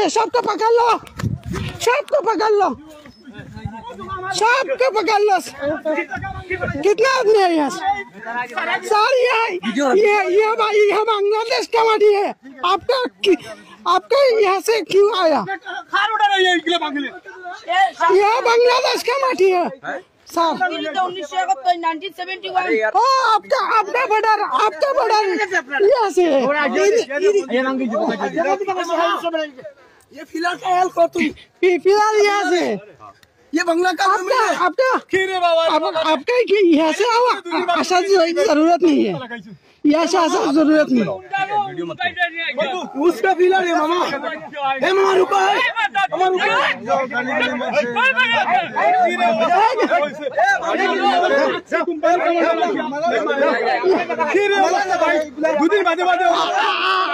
सबको पकड़ लो, सबको पकड़ लो, सबको पकड़ लो। कितना आदमी है यहाँ से? सारी ये बांग्लादेश का माटी है। आपका यहाँ से क्यों आया? यह बांग्लादेश का माटी है सर। 1971 आपका बॉर्डर यहाँ से ये फिलहाल यहाँ से ये बंगला का आपका यहाँ से आशा जरूरत नहीं है, यहाँ से आशा जरूरत नहीं। उसका फिलहाल है मामा, हे मामा रुको है,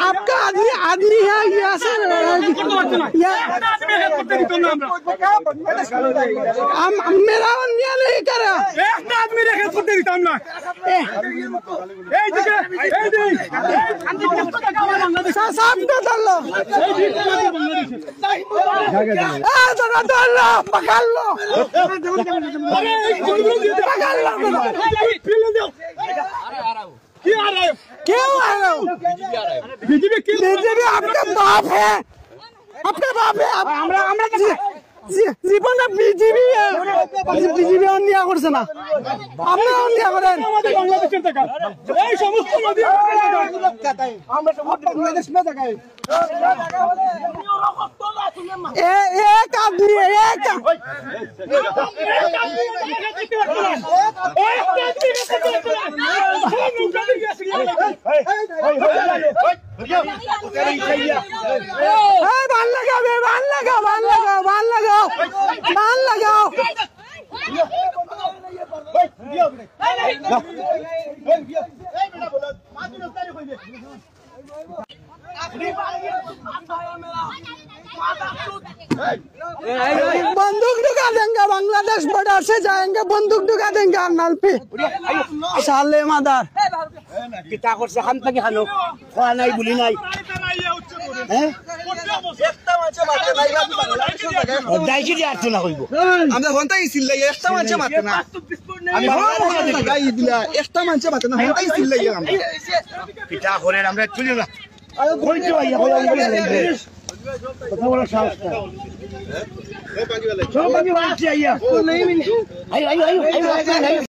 आपका आदमी है यहाँ से मेरा अन्याय नहीं करा। आदमी पकड़ लो, क्यों आ रहे हो? बीजेपी आपका बाप है, आपका बाप है। জীবন বিজেপি বিজেপি অন্যায় করছে না, আপনারা অন্যায় করেন। বাংলাদেশের টাকা এই সমস্ত নদী আমরা সব বাংলাদেশ में जगह है। एक आदमी एक बाल लगाओ। बंदूक ढुका देंगे, बांग्लादेश बॉर्डर से जाएंगे, बंदूक ढुका देंगे अर्नल पे। साले मादार किता করছে খান থেকে খানো খাওয়া নাই বলি নাই একটা মাছে মারতে নাই না বাংলাদেশের জায়গায় দাইছি যে আরতো না কইবো আমরা হন্তাই সিল্লাই একটা মাছে মারতে না আমি বাংলাদেশে গাই দিলা একটা মাছে মারতে না হন্তাই সিল্লাই আমরা কিতা করে আমরা চলে না কইতে ভাইয়া কই আমরা কথা বলা সাহস না সব বাকি বাকি আইয়া আই